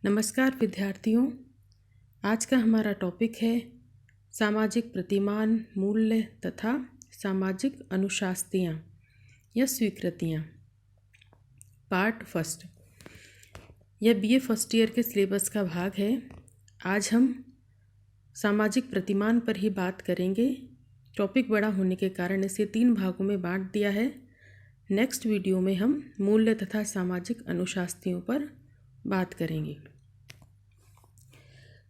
नमस्कार विद्यार्थियों, आज का हमारा टॉपिक है सामाजिक प्रतिमान, मूल्य तथा सामाजिक अनुशास्तियाँ या स्वीकृतियाँ। Part first. यह बीए फर्स्ट ईयर के सिलेबस का भाग है। आज हम सामाजिक प्रतिमान पर ही बात करेंगे। टॉपिक बड़ा होने के कारण इसे 3 भागों में बांट दिया है। नेक्स्ट वीडियो में हम मूल्य तथा सामाजिक अनुशास्तियों पर बात करेंगे।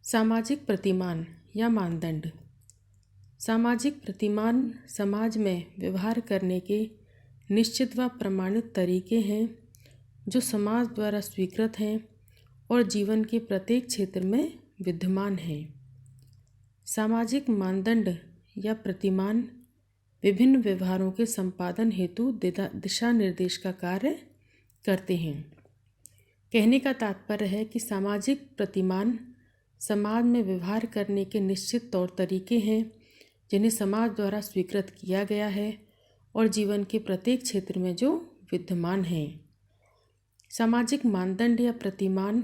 सामाजिक प्रतिमान या मानदंड। सामाजिक प्रतिमान समाज में व्यवहार करने के निश्चित व प्रमाणित तरीके हैं जो समाज द्वारा स्वीकृत हैं और जीवन के प्रत्येक क्षेत्र में विद्यमान हैं। सामाजिक मानदंड या प्रतिमान विभिन्न व्यवहारों के संपादन हेतु दिशा निर्देश का कार्य करते हैं। कहने का तात्पर्य है कि सामाजिक प्रतिमान समाज में व्यवहार करने के निश्चित तौर तरीके हैं जिन्हें समाज द्वारा स्वीकृत किया गया है और जीवन के प्रत्येक क्षेत्र में जो विद्यमान हैं। सामाजिक मानदंड या प्रतिमान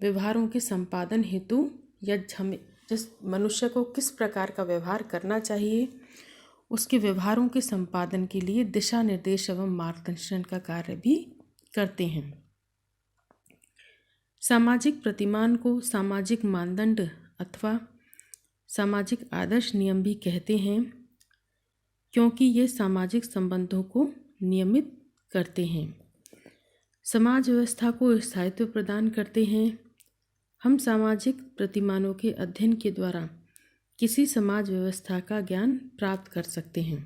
व्यवहारों के संपादन हेतु या जिस मनुष्य को किस प्रकार का व्यवहार करना चाहिए उसके व्यवहारों के संपादन के लिए दिशा निर्देश एवं मार्गदर्शन का कार्य भी करते हैं। सामाजिक प्रतिमान को सामाजिक मानदंड अथवा सामाजिक आदर्श नियम भी कहते हैं क्योंकि ये सामाजिक संबंधों को नियमित करते हैं, समाज व्यवस्था को स्थायित्व प्रदान करते हैं। हम सामाजिक प्रतिमानों के अध्ययन के द्वारा किसी समाज व्यवस्था का ज्ञान प्राप्त कर सकते हैं।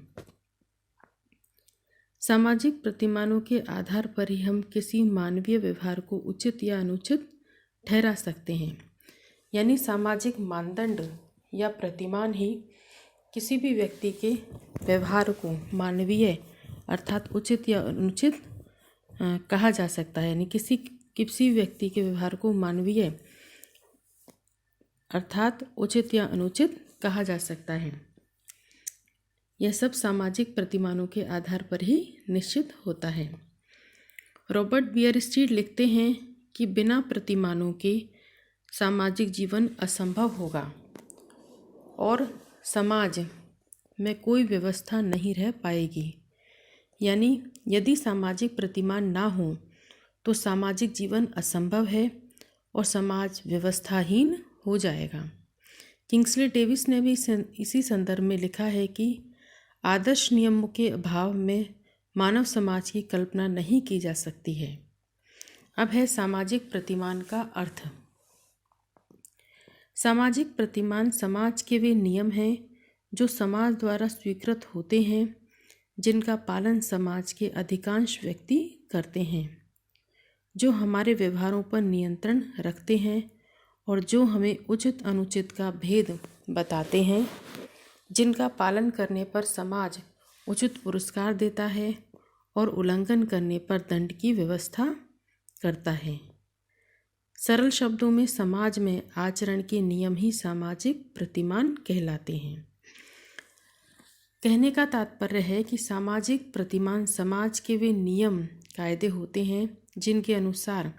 सामाजिक प्रतिमानों के आधार पर ही हम किसी मानवीय व्यवहार को उचित या अनुचित ठहरा सकते हैं। यानी सामाजिक मानदंड या प्रतिमान ही किसी भी व्यक्ति के व्यवहार को मानवीय अर्थात उचित या अनुचित कहा जा सकता है। यानी किसी व्यक्ति के व्यवहार को मानवीय अर्थात उचित या अनुचित कहा जा सकता है। यह सब सामाजिक प्रतिमानों के आधार पर ही निश्चित होता है। रॉबर्ट बियरस्टीड लिखते हैं कि बिना प्रतिमानों के सामाजिक जीवन असंभव होगा और समाज में कोई व्यवस्था नहीं रह पाएगी। यानी यदि सामाजिक प्रतिमान ना हो तो सामाजिक जीवन असंभव है और समाज व्यवस्थाहीन हो जाएगा। किंग्सले डेविस ने भी इसी संदर्भ में लिखा है कि आदर्श नियमों के अभाव में मानव समाज की कल्पना नहीं की जा सकती है। अब है सामाजिक प्रतिमान का अर्थ। सामाजिक प्रतिमान समाज के वे नियम हैं जो समाज द्वारा स्वीकृत होते हैं, जिनका पालन समाज के अधिकांश व्यक्ति करते हैं, जो हमारे व्यवहारों पर नियंत्रण रखते हैं और जो हमें उचित अनुचित का भेद बताते हैं, जिनका पालन करने पर समाज उचित पुरस्कार देता है और उल्लंघन करने पर दंड की व्यवस्था करता है। सरल शब्दों में समाज में आचरण के नियम ही सामाजिक प्रतिमान कहलाते हैं। कहने का तात्पर्य है कि सामाजिक प्रतिमान समाज के वे नियम कायदे होते हैं जिनके अनुसार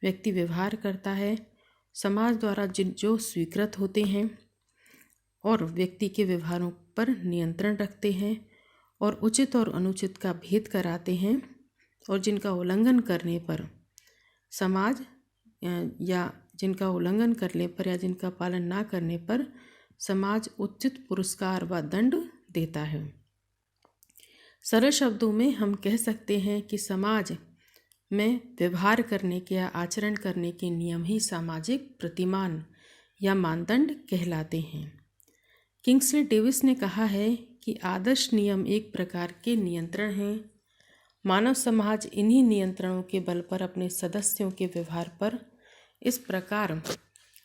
व्यक्ति व्यवहार करता है, समाज द्वारा जो स्वीकृत होते हैं और व्यक्ति के व्यवहारों पर नियंत्रण रखते हैं और उचित और अनुचित का भेद कराते हैं और जिनका उल्लंघन करने पर समाज या जिनका पालन ना करने पर समाज उचित पुरस्कार व दंड देता है। सरल शब्दों में हम कह सकते हैं कि समाज में व्यवहार करने के या आचरण करने के नियम ही सामाजिक प्रतिमान या मानदंड कहलाते हैं। किंग्सले डेविस ने कहा है कि आदर्श नियम एक प्रकार के नियंत्रण हैं। मानव समाज इन्हीं नियंत्रणों के बल पर अपने सदस्यों के व्यवहार पर इस प्रकार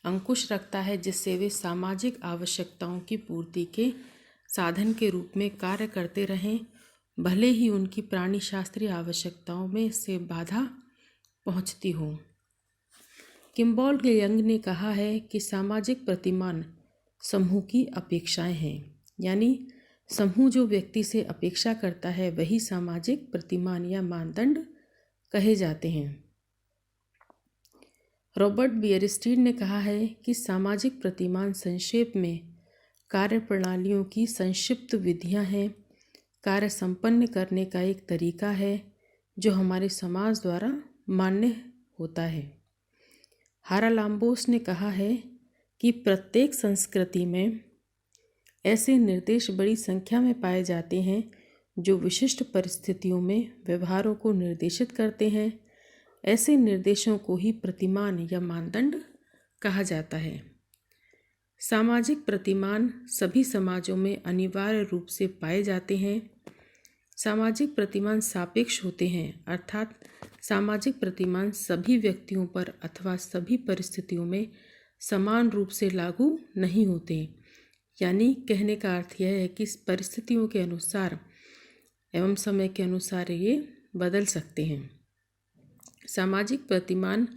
अंकुश रखता है जिससे वे सामाजिक आवश्यकताओं की पूर्ति के साधन के रूप में कार्य करते रहें, भले ही उनकी प्राणीशास्त्रीय आवश्यकताओं में इससे बाधा पहुंचती हो। किम्बॉल यंग ने कहा है कि सामाजिक प्रतिमान समूह की अपेक्षाएं हैं। यानी समूह जो व्यक्ति से अपेक्षा करता है वही सामाजिक प्रतिमान या मानदंड कहे जाते हैं। रॉबर्ट बियरस्टीन ने कहा है कि सामाजिक प्रतिमान संक्षेप में कार्य प्रणालियों की संक्षिप्त विधियां हैं, कार्य संपन्न करने का एक तरीका है जो हमारे समाज द्वारा मान्य होता है। हारालाम्बोस ने कहा है कि प्रत्येक संस्कृति में ऐसे निर्देश बड़ी संख्या में पाए जाते हैं जो विशिष्ट परिस्थितियों में व्यवहारों को निर्देशित करते हैं। ऐसे निर्देशों को ही प्रतिमान या मानदंड कहा जाता है। सामाजिक प्रतिमान सभी समाजों में अनिवार्य रूप से पाए जाते हैं। सामाजिक प्रतिमान सापेक्ष होते हैं, अर्थात सामाजिक प्रतिमान सभी व्यक्तियों पर अथवा सभी परिस्थितियों में समान रूप से लागू नहीं होते। यानी कहने का अर्थ यह है कि परिस्थितियों के अनुसार एवं समय के अनुसार ये बदल सकते हैं। सामाजिक प्रतिमान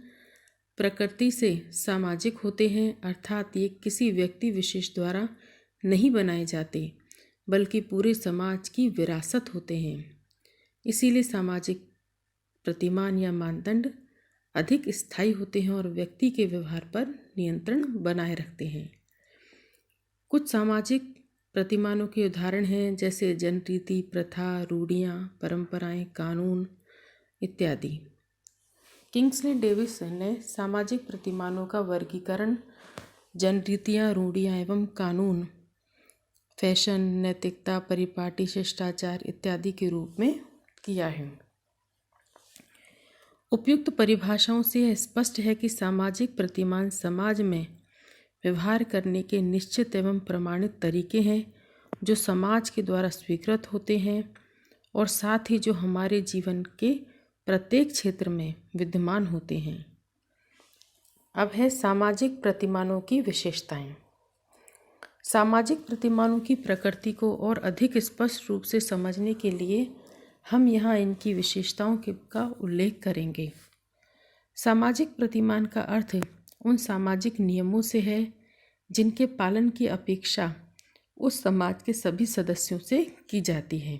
प्रकृति से सामाजिक होते हैं, अर्थात ये किसी व्यक्ति विशेष द्वारा नहीं बनाए जाते बल्कि पूरे समाज की विरासत होते हैं। इसीलिए सामाजिक प्रतिमान या मानदंड अधिक स्थायी होते हैं और व्यक्ति के व्यवहार पर नियंत्रण बनाए रखते हैं। कुछ सामाजिक प्रतिमानों के उदाहरण हैं जैसे जनरीति, प्रथा, रूढ़ियाँ, परंपराएं, कानून इत्यादि। किंग्सले डेविस ने सामाजिक प्रतिमानों का वर्गीकरण जनरीतियाँ, रूढ़ियाँ एवं कानून, फैशन, नैतिकता, परिपाटी, शिष्टाचार इत्यादि के रूप में किया है। उपयुक्त परिभाषाओं से यह स्पष्ट है कि सामाजिक प्रतिमान समाज में व्यवहार करने के निश्चित एवं प्रमाणित तरीके हैं जो समाज के द्वारा स्वीकृत होते हैं और साथ ही जो हमारे जीवन के प्रत्येक क्षेत्र में विद्यमान होते हैं। अब है सामाजिक प्रतिमानों की विशेषताएं। सामाजिक प्रतिमानों की प्रकृति को और अधिक स्पष्ट रूप से समझने के लिए हम यहाँ इनकी विशेषताओं का उल्लेख करेंगे। सामाजिक प्रतिमान का अर्थ उन सामाजिक नियमों से है जिनके पालन की अपेक्षा उस समाज के सभी सदस्यों से की जाती है।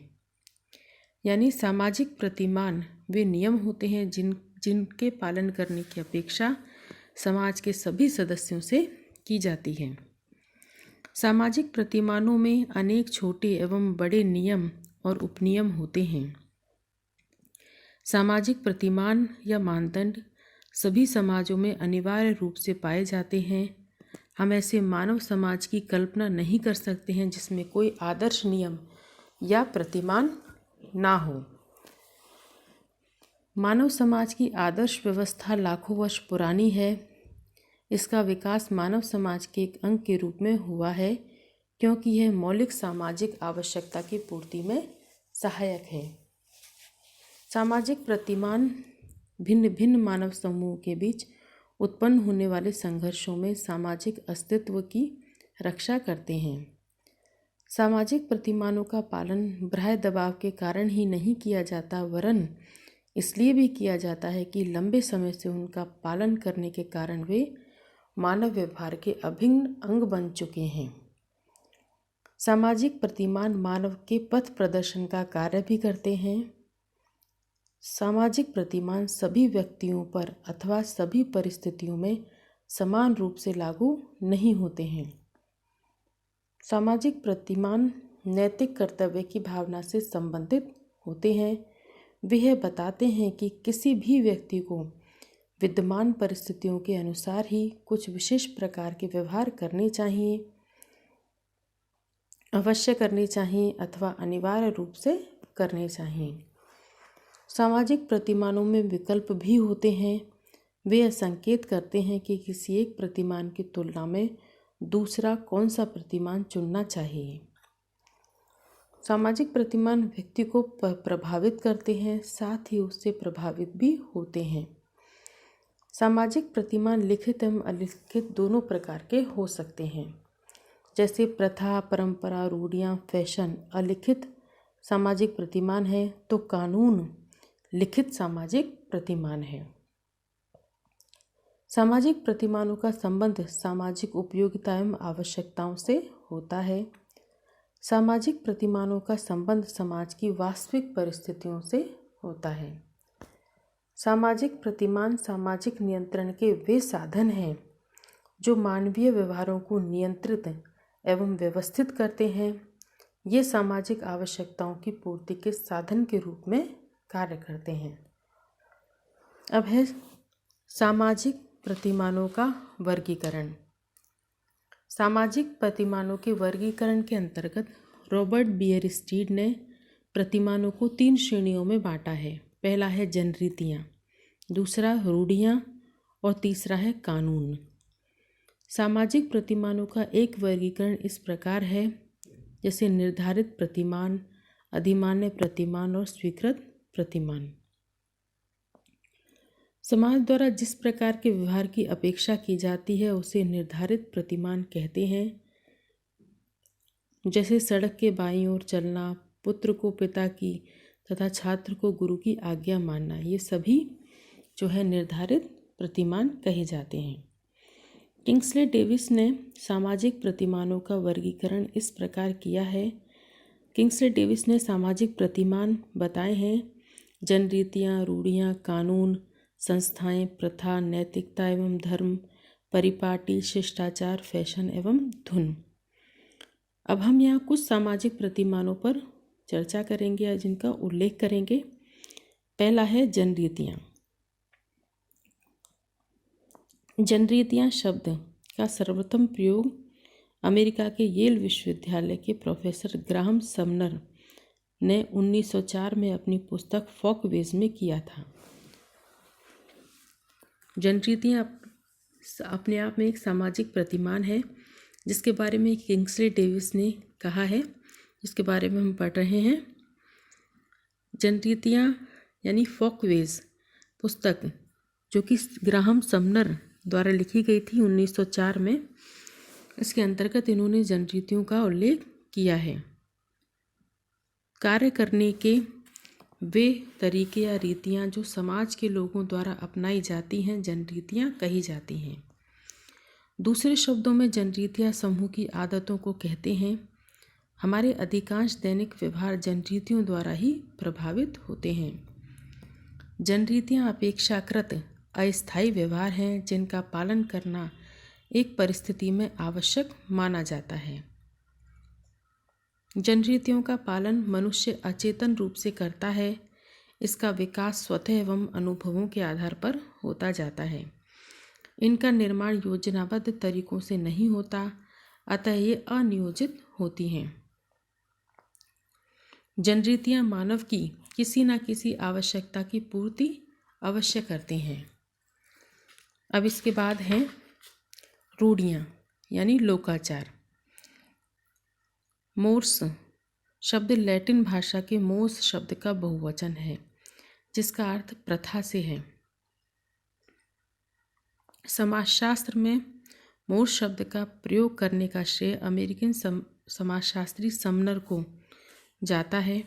यानी सामाजिक प्रतिमान वे नियम होते हैं जिनके पालन करने की अपेक्षा समाज के सभी सदस्यों से की जाती है। सामाजिक प्रतिमानों में अनेक छोटे एवं बड़े नियम और उपनियम होते हैं। सामाजिक प्रतिमान या मानदंड सभी समाजों में अनिवार्य रूप से पाए जाते हैं। हम ऐसे मानव समाज की कल्पना नहीं कर सकते हैं जिसमें कोई आदर्श नियम या प्रतिमान ना हो। मानव समाज की आदर्श व्यवस्था लाखों वर्ष पुरानी है। इसका विकास मानव समाज के एक अंग के रूप में हुआ है क्योंकि यह मौलिक सामाजिक आवश्यकता की पूर्ति में सहायक है। सामाजिक प्रतिमान भिन्न भिन्न मानव समूह के बीच उत्पन्न होने वाले संघर्षों में सामाजिक अस्तित्व की रक्षा करते हैं। सामाजिक प्रतिमानों का पालन बाह्य दबाव के कारण ही नहीं किया जाता, वरन इसलिए भी किया जाता है कि लंबे समय से उनका पालन करने के कारण वे मानव व्यवहार के अभिन्न अंग बन चुके हैं। सामाजिक प्रतिमान मानव के पथ प्रदर्शन का कार्य भी करते हैं। सामाजिक प्रतिमान सभी व्यक्तियों पर अथवा सभी परिस्थितियों में समान रूप से लागू नहीं होते हैं। सामाजिक प्रतिमान नैतिक कर्तव्य की भावना से संबंधित होते हैं। वे यह बताते हैं कि किसी भी व्यक्ति को विद्यमान परिस्थितियों के अनुसार ही कुछ विशेष प्रकार के व्यवहार करने चाहिए, अवश्य करने चाहिए अथवा अनिवार्य रूप से करने चाहिए। सामाजिक प्रतिमानों में विकल्प भी होते हैं। वे यह संकेत करते हैं कि किसी एक प्रतिमान की तुलना में दूसरा कौन सा प्रतिमान चुनना चाहिए। सामाजिक प्रतिमान व्यक्ति को प्रभावित करते हैं, साथ ही उससे प्रभावित भी होते हैं। सामाजिक प्रतिमान लिखित एवं अलिखित दोनों प्रकार के हो सकते हैं। जैसे प्रथा, परंपरा, रूढ़ियाँ, फैशन अलिखित सामाजिक प्रतिमान है तो कानून लिखित सामाजिक प्रतिमान है। सामाजिक प्रतिमानों का संबंध सामाजिक उपयोगिता एवं आवश्यकताओं से होता है। सामाजिक प्रतिमानों का संबंध समाज की वास्तविक परिस्थितियों से होता है। सामाजिक प्रतिमान सामाजिक नियंत्रण के वे साधन हैं जो मानवीय व्यवहारों को नियंत्रित एवं व्यवस्थित करते हैं। ये सामाजिक आवश्यकताओं की पूर्ति के साधन के रूप में कार्य करते हैं। अब है सामाजिक प्रतिमानों का वर्गीकरण। सामाजिक प्रतिमानों के वर्गीकरण के अंतर्गत रॉबर्ट बियरस्टीड ने प्रतिमानों को 3 श्रेणियों में बांटा है। पहला है जनरीतियाँ, दूसरा रूढ़ियाँ और तीसरा है कानून। सामाजिक प्रतिमानों का एक वर्गीकरण इस प्रकार है जैसे निर्धारित प्रतिमान, अधिमान्य प्रतिमान और स्वीकृत प्रतिमान। समाज द्वारा जिस प्रकार के व्यवहार की अपेक्षा की जाती है उसे निर्धारित प्रतिमान कहते हैं। जैसे सड़क के बाईं ओर चलना, पुत्र को पिता की तथा छात्र को गुरु की आज्ञा मानना, ये सभी जो है निर्धारित प्रतिमान कहे जाते हैं। किंग्सले डेविस ने सामाजिक प्रतिमानों का वर्गीकरण इस प्रकार किया है। किंग्सले डेविस ने सामाजिक प्रतिमान बताए हैं जनरीतियाँ, रूढ़ियाँ, कानून, संस्थाएं, प्रथा, नैतिकता एवं धर्म, परिपाटी, शिष्टाचार, फैशन एवं धुन। अब हम यहाँ कुछ सामाजिक प्रतिमानों पर चर्चा करेंगे या जिनका उल्लेख करेंगे। पहला है जनरीतियाँ। जनरीतियाँ शब्द का सर्वप्रथम प्रयोग अमेरिका के येल विश्वविद्यालय के प्रोफेसर ग्राहम समनर ने 1904 में अपनी पुस्तक फोकवेज में किया था। जनरीतियाँ अपने आप में एक सामाजिक प्रतिमान है जिसके बारे में किंग्सले डेविस ने कहा है, जिसके बारे में हम पढ़ रहे हैं। जनरीतियाँ यानी फोकवेज पुस्तक जो कि ग्राहम समनर द्वारा लिखी गई थी 1904 में, इसके अंतर्गत इन्होंने जनरीतियों का उल्लेख किया है। कार्य करने के वे तरीके या रीतियाँ जो समाज के लोगों द्वारा अपनाई जाती हैं जनरीतियाँ कही जाती हैं। दूसरे शब्दों में जनरीतियाँ समूह की आदतों को कहते हैं। हमारे अधिकांश दैनिक व्यवहार जनरीतियों द्वारा ही प्रभावित होते हैं। जनरीतियाँ अपेक्षाकृत अस्थायी व्यवहार हैं जिनका पालन करना एक परिस्थिति में आवश्यक माना जाता है। जनरीतियों का पालन मनुष्य अचेतन रूप से करता है। इसका विकास स्वतः एवं अनुभवों के आधार पर होता जाता है। इनका निर्माण योजनाबद्ध तरीकों से नहीं होता, अतः ये अनियोजित होती हैं। जनरीतियाँ मानव की किसी न किसी आवश्यकता की पूर्ति अवश्य करती हैं। अब इसके बाद हैं रूढ़ियाँ यानी लोकाचार। मोर्स शब्द लैटिन भाषा के मोस शब्द का बहुवचन है जिसका अर्थ प्रथा से है। समाजशास्त्र में मोर्स शब्द का प्रयोग करने का श्रेय अमेरिकन समाजशास्त्री समनर को जाता है।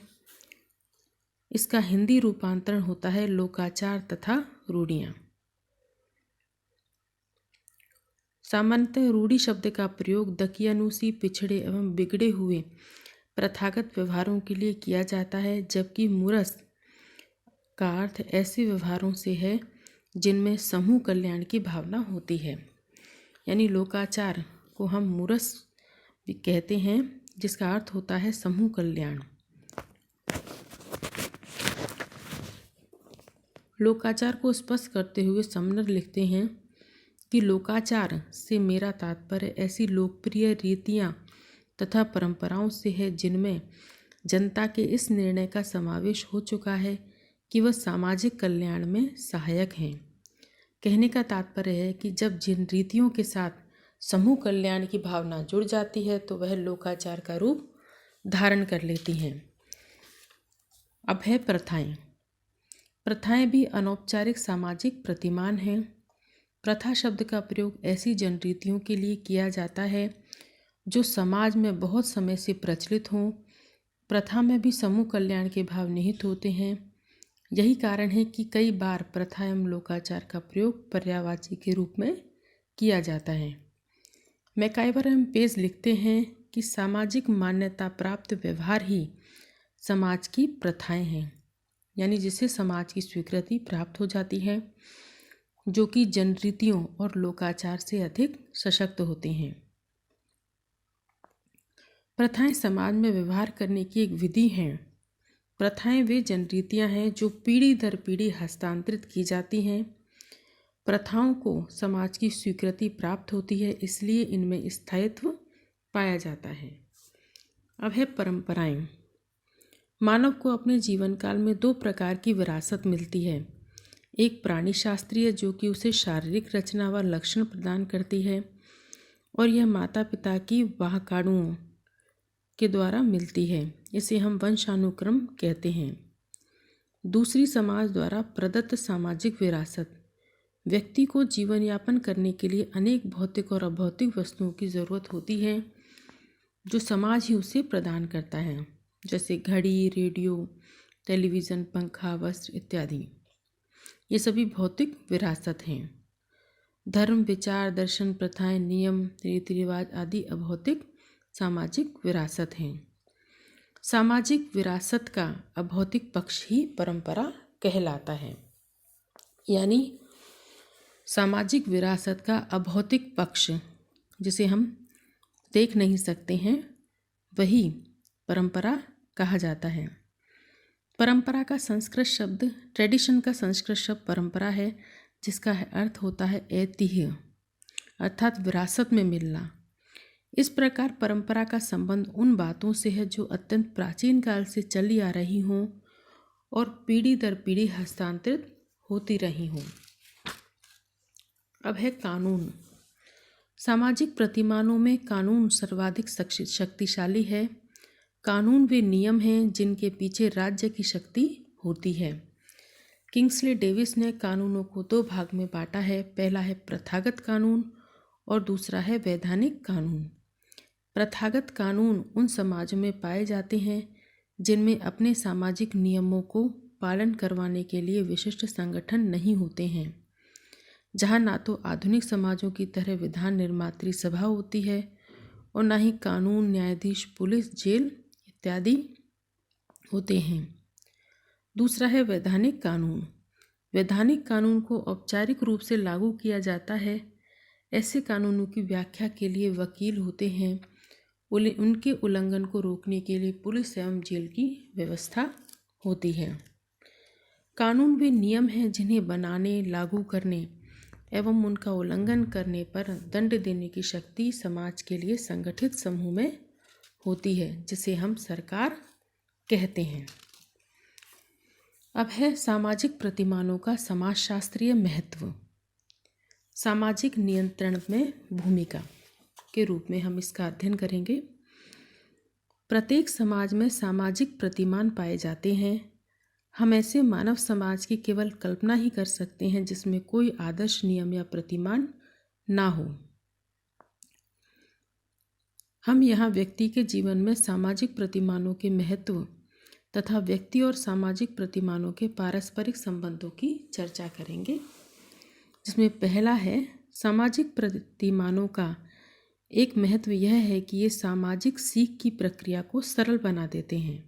इसका हिंदी रूपांतरण होता है लोकाचार तथा रूढ़ियाँ। सामान्यतः रूढ़ी शब्द का प्रयोग दकियानूसी, पिछड़े एवं बिगड़े हुए प्रथागत व्यवहारों के लिए किया जाता है, जबकि मूरस का अर्थ ऐसे व्यवहारों से है जिनमें समूह कल्याण की भावना होती है। यानी लोकाचार को हम मूरस भी कहते हैं जिसका अर्थ होता है समूह कल्याण। लोकाचार को स्पष्ट करते हुए समनर लिखते हैं कि लोकाचार से मेरा तात्पर्य ऐसी लोकप्रिय रीतियाँ तथा परंपराओं से है जिनमें जनता के इस निर्णय का समावेश हो चुका है कि वह सामाजिक कल्याण में सहायक हैं। कहने का तात्पर्य है कि जब जिन रीतियों के साथ समूह कल्याण की भावना जुड़ जाती है तो वह लोकाचार का रूप धारण कर लेती हैं। अब है प्रथाएं। प्रथाएं भी अनौपचारिक सामाजिक प्रतिमान हैं। प्रथा शब्द का प्रयोग ऐसी जनरीतियों के लिए किया जाता है जो समाज में बहुत समय से प्रचलित हों। प्रथा में भी समूह कल्याण के भाव निहित होते हैं। यही कारण है कि कई बार प्रथा एवं लोकाचार का प्रयोग पर्यायवाची के रूप में किया जाता है। मैकाइवर एवं पेज लिखते हैं कि सामाजिक मान्यता प्राप्त व्यवहार ही समाज की प्रथाएं हैं। यानी जिससे समाज की स्वीकृति प्राप्त हो जाती है, जो कि जनरीतियों और लोकाचार से अधिक सशक्त होते हैं। प्रथाएं समाज में व्यवहार करने की एक विधि है। प्रथाएं वे जनरीतियां हैं जो पीढ़ी दर पीढ़ी हस्तांतरित की जाती हैं। प्रथाओं को समाज की स्वीकृति प्राप्त होती है, इसलिए इनमें स्थायित्व पाया जाता है। अब है परंपराएं। मानव को अपने जीवन काल में 2 प्रकार की विरासत मिलती है। एक प्राणी शास्त्रीय, जो कि उसे शारीरिक रचना व लक्षण प्रदान करती है, और यह माता पिता की वाहकाणुओं के द्वारा मिलती है। इसे हम वंशानुक्रम कहते हैं। दूसरी समाज द्वारा प्रदत्त सामाजिक विरासत। व्यक्ति को जीवन यापन करने के लिए अनेक भौतिक और अभौतिक वस्तुओं की ज़रूरत होती है, जो समाज ही उसे प्रदान करता है, जैसे घड़ी, रेडियो, टेलीविज़न, पंखा, वस्त्र इत्यादि। ये सभी भौतिक विरासत हैं। धर्म, विचार, दर्शन, प्रथाएं, नियम, रीति रिवाज आदि अभौतिक सामाजिक विरासत हैं। सामाजिक विरासत का अभौतिक पक्ष ही परंपरा कहलाता है। यानी सामाजिक विरासत का अभौतिक पक्ष, जिसे हम देख नहीं सकते हैं, वही परंपरा कहा जाता है। परंपरा का संस्कृत शब्द, ट्रेडिशन का संस्कृत शब्द परंपरा है, जिसका अर्थ होता है ऐतिह्य, अर्थात विरासत में मिलना। इस प्रकार परंपरा का संबंध उन बातों से है जो अत्यंत प्राचीन काल से चली आ रही हों और पीढ़ी दर पीढ़ी हस्तांतरित होती रही हों। अब है कानून। सामाजिक प्रतिमानों में कानून सर्वाधिक शक्तिशाली है। कानून वे नियम हैं जिनके पीछे राज्य की शक्ति होती है। किंग्सले डेविस ने कानूनों को 2 भाग में बांटा है। पहला है प्रथागत कानून और दूसरा है वैधानिक कानून। प्रथागत कानून उन समाजों में पाए जाते हैं जिनमें अपने सामाजिक नियमों को पालन करवाने के लिए विशिष्ट संगठन नहीं होते हैं, जहाँ ना तो आधुनिक समाजों की तरह विधान निर्मात्री सभा होती है और ना ही कानून, न्यायाधीश, पुलिस, जेल इत्यादि होते हैं। दूसरा है वैधानिक कानून। वैधानिक कानून को औपचारिक रूप से लागू किया जाता है। ऐसे कानूनों की व्याख्या के लिए वकील होते हैं। उनके उल्लंघन को रोकने के लिए पुलिस एवं जेल की व्यवस्था होती है। कानून वे नियम हैं जिन्हें बनाने, लागू करने एवं उनका उल्लंघन करने पर दंड देने की शक्ति समाज के लिए संगठित समूह में होती है, जिसे हम सरकार कहते हैं। अब है सामाजिक प्रतिमानों का समाजशास्त्रीय महत्व। सामाजिक नियंत्रण में भूमिका के रूप में हम इसका अध्ययन करेंगे। प्रत्येक समाज में सामाजिक प्रतिमान पाए जाते हैं। हम ऐसे मानव समाज की केवल कल्पना ही कर सकते हैं जिसमें कोई आदर्श नियम या प्रतिमान ना हो। हम यहाँ व्यक्ति के जीवन में सामाजिक प्रतिमानों के महत्व तथा व्यक्ति और सामाजिक प्रतिमानों के पारस्परिक संबंधों की चर्चा करेंगे, जिसमें पहला है सामाजिक प्रतिमानों का एक महत्व यह है कि ये सामाजिक सीख की प्रक्रिया को सरल बना देते हैं।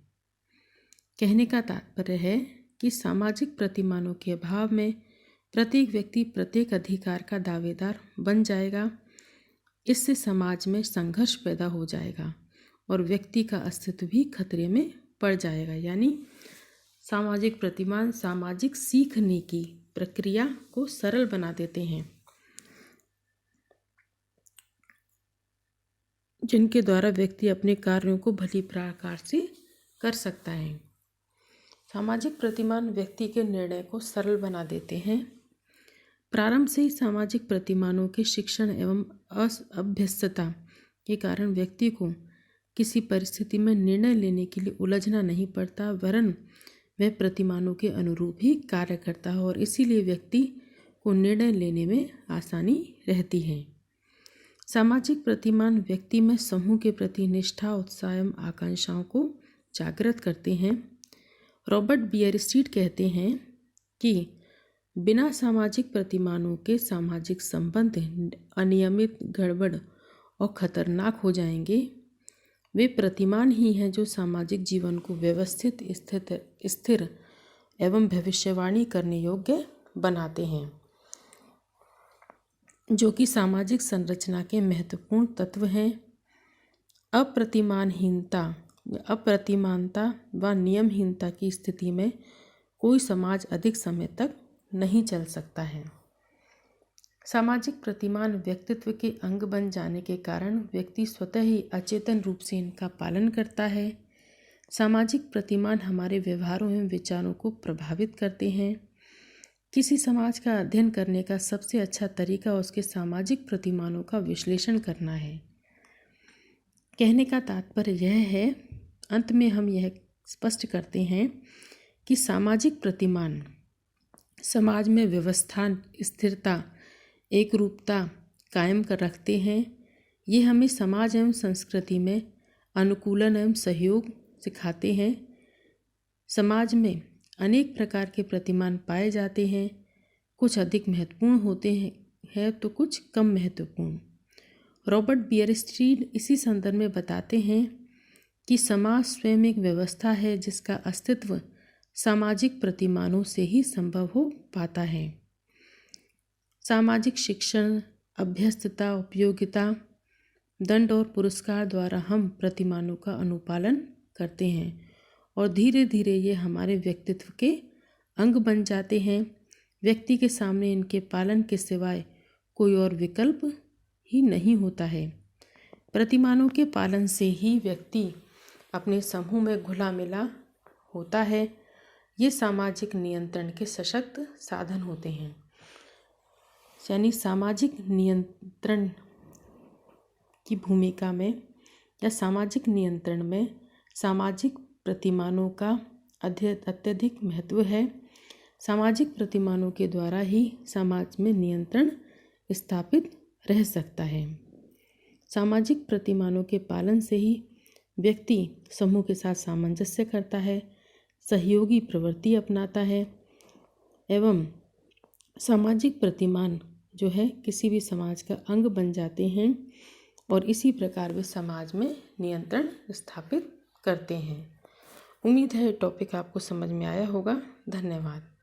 कहने का तात्पर्य है कि सामाजिक प्रतिमानों के अभाव में प्रत्येक व्यक्ति प्रत्येक अधिकार का दावेदार बन जाएगा। इससे समाज में संघर्ष पैदा हो जाएगा और व्यक्ति का अस्तित्व भी खतरे में पड़ जाएगा। यानी सामाजिक प्रतिमान सामाजिक सीखने की प्रक्रिया को सरल बना देते हैं, जिनके द्वारा व्यक्ति अपने कार्यों को भली प्रकार से कर सकता है। सामाजिक प्रतिमान व्यक्ति के निर्णय को सरल बना देते हैं। प्रारंभ से ही सामाजिक प्रतिमानों के शिक्षण एवं अभ्यस्तता के कारण व्यक्ति को किसी परिस्थिति में निर्णय लेने के लिए उलझना नहीं पड़ता, वरन वह प्रतिमानों के अनुरूप ही कार्य करता है और इसीलिए व्यक्ति को निर्णय लेने में आसानी रहती है। सामाजिक प्रतिमान व्यक्ति में समूह के प्रति निष्ठा, उत्साह एवं आकांक्षाओं को जागृत करते हैं। रॉबर्ट बियरस्टीड कहते हैं कि बिना सामाजिक प्रतिमानों के सामाजिक संबंध अनियमित, गड़बड़ और खतरनाक हो जाएंगे। वे प्रतिमान ही हैं जो सामाजिक जीवन को व्यवस्थित, स्थिर एवं भविष्यवाणी करने योग्य बनाते हैं, जो कि सामाजिक संरचना के महत्वपूर्ण तत्व हैं। अप्रतिमानता व नियमहीनता की स्थिति में कोई समाज अधिक समय तक नहीं चल सकता है। सामाजिक प्रतिमान व्यक्तित्व के अंग बन जाने के कारण व्यक्ति स्वतः ही अचेतन रूप से इनका पालन करता है। सामाजिक प्रतिमान हमारे व्यवहारों एवं विचारों को प्रभावित करते हैं। किसी समाज का अध्ययन करने का सबसे अच्छा तरीका उसके सामाजिक प्रतिमानों का विश्लेषण करना है। कहने का तात्पर्य यह है, अंत में हम यह स्पष्ट करते हैं कि सामाजिक प्रतिमान समाज में व्यवस्था, स्थिरता, एकरूपता कायम कर रखते हैं। ये हमें समाज एवं संस्कृति में अनुकूलन एवं सहयोग सिखाते हैं। समाज में अनेक प्रकार के प्रतिमान पाए जाते हैं, कुछ अधिक महत्वपूर्ण होते हैं तो कुछ कम महत्वपूर्ण। रॉबर्ट बियरस्टीड इसी संदर्भ में बताते हैं कि समाज स्वयं एक व्यवस्था है जिसका अस्तित्व सामाजिक प्रतिमानों से ही संभव हो पाता है। सामाजिक शिक्षण, अभ्यस्तता, उपयोगिता, दंड और पुरस्कार द्वारा हम प्रतिमानों का अनुपालन करते हैं और धीरे धीरे ये हमारे व्यक्तित्व के अंग बन जाते हैं। व्यक्ति के सामने इनके पालन के सिवाय कोई और विकल्प ही नहीं होता है। प्रतिमानों के पालन से ही व्यक्ति अपने समूह में घुला मिला होता है। ये सामाजिक नियंत्रण के सशक्त साधन होते हैं। यानी सामाजिक नियंत्रण की भूमिका में या सामाजिक नियंत्रण में सामाजिक प्रतिमानों का अत्यधिक महत्व है। सामाजिक प्रतिमानों के द्वारा ही समाज में नियंत्रण स्थापित रह सकता है। सामाजिक प्रतिमानों के पालन से ही व्यक्ति समूह के साथ सामंजस्य करता है, सहयोगी प्रवृत्ति अपनाता है एवं सामाजिक प्रतिमान जो है किसी भी समाज का अंग बन जाते हैं और इसी प्रकार वे समाज में नियंत्रण स्थापित करते हैं। उम्मीद है टॉपिक आपको समझ में आया होगा। धन्यवाद।